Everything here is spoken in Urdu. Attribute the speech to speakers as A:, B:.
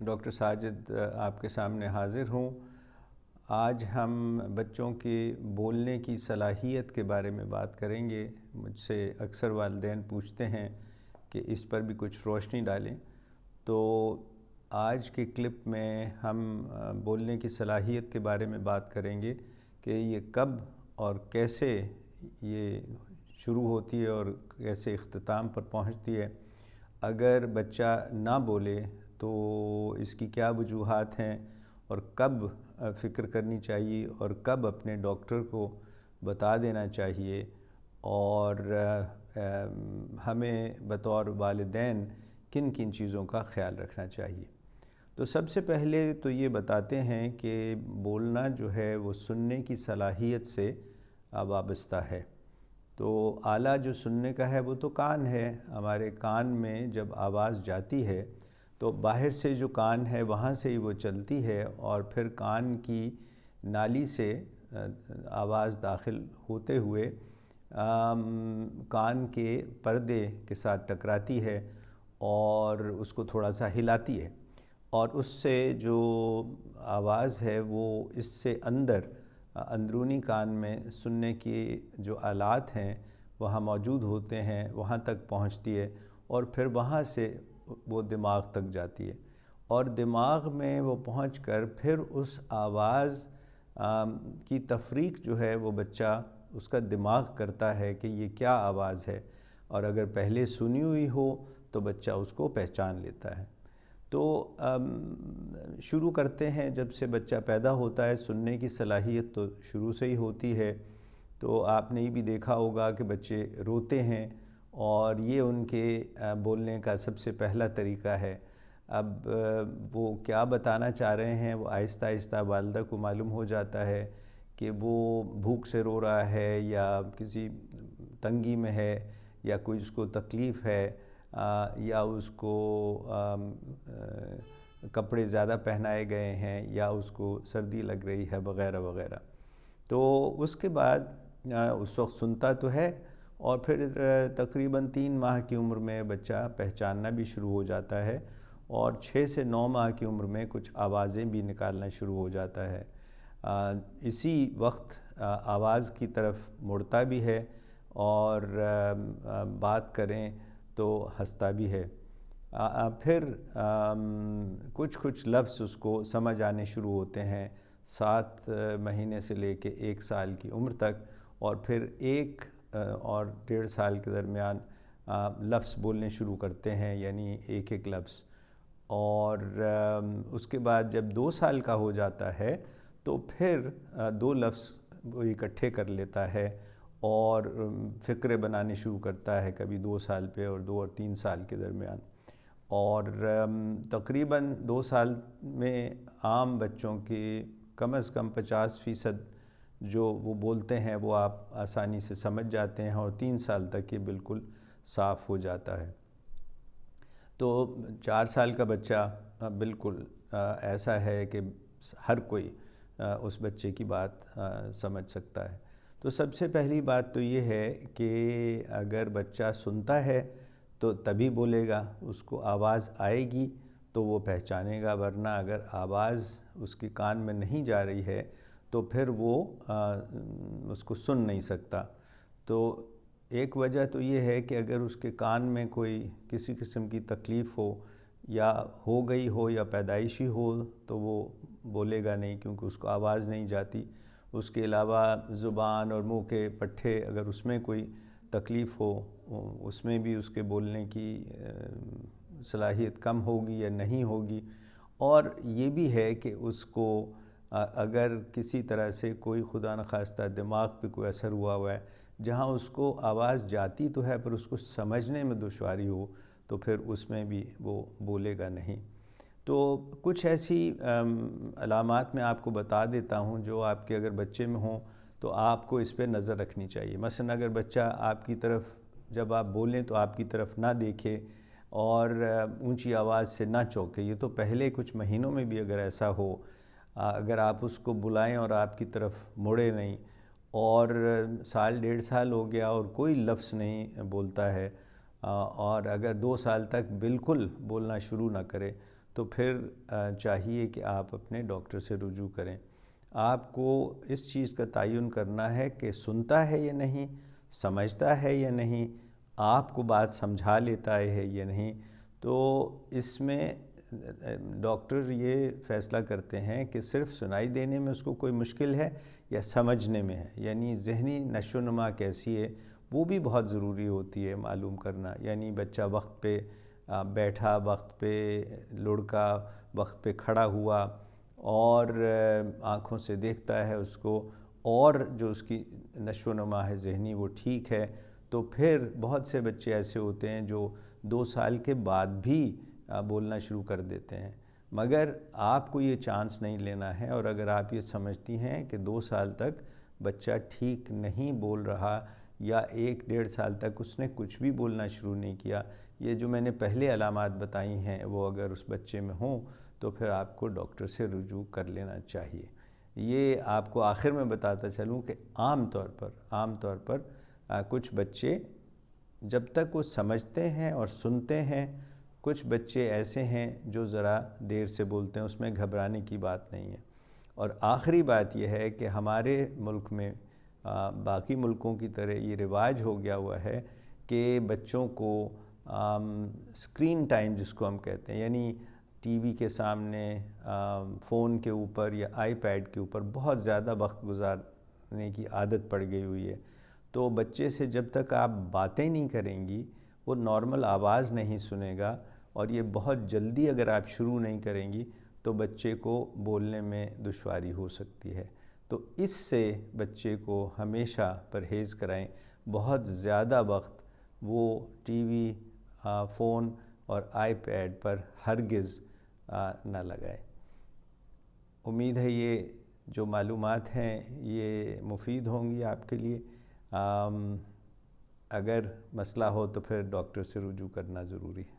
A: ڈاکٹر ساجد آپ کے سامنے حاضر ہوں۔ آج ہم بچوں کے بولنے کی صلاحیت کے بارے میں بات کریں گے۔ مجھ سے اکثر والدین پوچھتے ہیں کہ اس پر بھی کچھ روشنی ڈالیں، تو آج کے کلپ میں ہم بولنے کی صلاحیت کے بارے میں بات کریں گے کہ یہ کب اور کیسے یہ شروع ہوتی ہے اور کیسے اختتام پر پہنچتی ہے۔ اگر بچہ نہ بولے تو اس کی کیا وجوہات ہیں اور کب فکر کرنی چاہیے اور کب اپنے ڈاکٹر کو بتا دینا چاہیے، اور ہمیں بطور والدین کن کن چیزوں کا خیال رکھنا چاہیے۔ تو سب سے پہلے تو یہ بتاتے ہیں کہ بولنا جو ہے وہ سننے کی صلاحیت سے وابستہ ہے۔ تو آلہ جو سننے کا ہے وہ تو کان ہے۔ ہمارے کان میں جب آواز جاتی ہے تو باہر سے جو کان ہے وہاں سے ہی وہ چلتی ہے، اور پھر کان کی نالی سے آواز داخل ہوتے ہوئے کان کے پردے کے ساتھ ٹکراتی ہے اور اس کو تھوڑا سا ہلاتی ہے، اور اس سے جو آواز ہے وہ اس سے اندرونی کان میں سننے کے جو آلات ہیں وہاں موجود ہوتے ہیں، وہاں تک پہنچتی ہے، اور پھر وہاں سے وہ دماغ تک جاتی ہے، اور دماغ میں وہ پہنچ کر پھر اس آواز کی تفریق جو ہے وہ بچہ اس کا دماغ کرتا ہے کہ یہ کیا آواز ہے، اور اگر پہلے سنی ہوئی ہو تو بچہ اس کو پہچان لیتا ہے۔ تو شروع کرتے ہیں جب سے بچہ پیدا ہوتا ہے۔ سننے کی صلاحیت تو شروع سے ہی ہوتی ہے۔ تو آپ نے یہ بھی دیکھا ہوگا کہ بچے روتے ہیں، اور یہ ان کے بولنے کا سب سے پہلا طریقہ ہے۔ اب وہ کیا بتانا چاہ رہے ہیں وہ آہستہ آہستہ والدہ کو معلوم ہو جاتا ہے کہ وہ بھوک سے رو رہا ہے، یا کسی تنگی میں ہے، یا کوئی اس کو تکلیف ہے، یا اس کو کپڑے زیادہ پہنائے گئے ہیں، یا اس کو سردی لگ رہی ہے، وغیرہ وغیرہ۔ تو اس کے بعد اس وقت سنتا تو ہے، اور پھر تقریباً 3 ماہ کی عمر میں بچہ پہچاننا بھی شروع ہو جاتا ہے، اور 6 سے 9 ماہ کی عمر میں کچھ آوازیں بھی نکالنا شروع ہو جاتا ہے۔ اسی وقت آواز کی طرف مڑتا بھی ہے، اور بات کریں تو ہنستا بھی ہے۔ پھر کچھ لفظ اس کو سمجھ آنے شروع ہوتے ہیں 7 مہینے سے لے کے 1 سال کی عمر تک، اور پھر 1 اور 1.5 سال کے درمیان لفظ بولنے شروع کرتے ہیں، یعنی ایک لفظ۔ اور اس کے بعد جب 2 سال کا ہو جاتا ہے تو پھر 2 لفظ وہ اکٹھے کر لیتا ہے اور فقرے بنانے شروع کرتا ہے، کبھی 2 سال پہ اور 2 اور 3 سال کے درمیان۔ اور تقریباً 2 سال میں عام بچوں کے کم از کم 50% جو وہ بولتے ہیں وہ آپ آسانی سے سمجھ جاتے ہیں، اور 3 سال تک یہ بالکل صاف ہو جاتا ہے۔ تو 4 سال کا بچہ بالکل ایسا ہے کہ ہر کوئی اس بچے کی بات سمجھ سکتا ہے۔ تو سب سے پہلی بات تو یہ ہے کہ اگر بچہ سنتا ہے تو تبھی بولے گا، اس کو آواز آئے گی تو وہ پہچانے گا، ورنہ اگر آواز اس کے کان میں نہیں جا رہی ہے تو پھر وہ اس کو سن نہیں سکتا۔ تو ایک وجہ تو یہ ہے کہ اگر اس کے کان میں کوئی کسی قسم کی تکلیف ہو، یا ہو گئی ہو یا پیدائشی ہو، تو وہ بولے گا نہیں، کیونکہ اس کو آواز نہیں جاتی۔ اس کے علاوہ زبان اور منہ کے پٹھے اگر اس میں کوئی تکلیف ہو، اس میں بھی اس کے بولنے کی صلاحیت کم ہوگی یا نہیں ہوگی۔ اور یہ بھی ہے کہ اس کو اگر کسی طرح سے کوئی خدا نخواستہ دماغ پہ کوئی اثر ہوا ہے، جہاں اس کو آواز جاتی تو ہے پر اس کو سمجھنے میں دشواری ہو، تو پھر اس میں بھی وہ بولے گا نہیں۔ تو کچھ ایسی علامات میں آپ کو بتا دیتا ہوں جو آپ کے اگر بچے میں ہوں تو آپ کو اس پہ نظر رکھنی چاہیے۔ مثلا اگر بچہ آپ کی طرف جب آپ بولیں تو آپ کی طرف نہ دیکھے اور اونچی آواز سے نہ چونکے، یہ تو پہلے کچھ مہینوں میں بھی اگر ایسا ہو، اگر آپ اس کو بلائیں اور آپ کی طرف مڑے نہیں، اور 1 سال 1.5 سال ہو گیا اور کوئی لفظ نہیں بولتا ہے، اور اگر 2 سال تک بالکل بولنا شروع نہ کرے، تو پھر چاہیے کہ آپ اپنے ڈاکٹر سے رجوع کریں۔ آپ کو اس چیز کا تعین کرنا ہے کہ سنتا ہے یا نہیں، سمجھتا ہے یا نہیں، آپ کو بات سمجھا لیتا ہے یا نہیں۔ تو اس میں ڈاکٹر یہ فیصلہ کرتے ہیں کہ صرف سنائی دینے میں اس کو کوئی مشکل ہے یا سمجھنے میں ہے، یعنی ذہنی نشو و نما کیسی ہے وہ بھی بہت ضروری ہوتی ہے معلوم کرنا، یعنی بچہ وقت پہ بیٹھا، وقت پہ لڑکا، وقت پہ کھڑا ہوا، اور آنکھوں سے دیکھتا ہے اس کو، اور جو اس کی نشو و نما ہے ذہنی وہ ٹھیک ہے۔ تو پھر بہت سے بچے ایسے ہوتے ہیں جو 2 سال کے بعد بھی بولنا شروع کر دیتے ہیں، مگر آپ کو یہ چانس نہیں لینا ہے، اور اگر آپ یہ سمجھتی ہیں کہ 2 سال تک بچہ ٹھیک نہیں بول رہا یا 1-1.5 سال تک اس نے کچھ بھی بولنا شروع نہیں کیا، یہ جو میں نے پہلے علامات بتائی ہیں وہ اگر اس بچے میں ہوں تو پھر آپ کو ڈاکٹر سے رجوع کر لینا چاہیے۔ یہ آپ کو آخر میں بتاتا چلوں کہ عام طور پر کچھ بچے جب تک وہ سمجھتے ہیں اور سنتے ہیں، کچھ بچے ایسے ہیں جو ذرا دیر سے بولتے ہیں، اس میں گھبرانے کی بات نہیں ہے۔ اور آخری بات یہ ہے کہ ہمارے ملک میں باقی ملکوں کی طرح یہ رواج ہو گیا ہوا ہے کہ بچوں کو اسکرین ٹائم جس کو ہم کہتے ہیں، یعنی ٹی وی کے سامنے، فون کے اوپر یا آئی پیڈ کے اوپر بہت زیادہ وقت گزارنے کی عادت پڑ گئی ہوئی ہے۔ تو بچے سے جب تک آپ باتیں نہیں کریں گی وہ نارمل آواز نہیں سنے گا، اور یہ بہت جلدی اگر آپ شروع نہیں کریں گی تو بچے کو بولنے میں دشواری ہو سکتی ہے۔ تو اس سے بچے کو ہمیشہ پرہیز کرائیں، بہت زیادہ وقت وہ ٹی وی، فون اور آئی پیڈ پر ہرگز نہ لگائے۔ امید ہے یہ جو معلومات ہیں یہ مفید ہوں گی آپ کے لیے۔ اگر مسئلہ ہو تو پھر ڈاکٹر سے رجوع کرنا ضروری ہے۔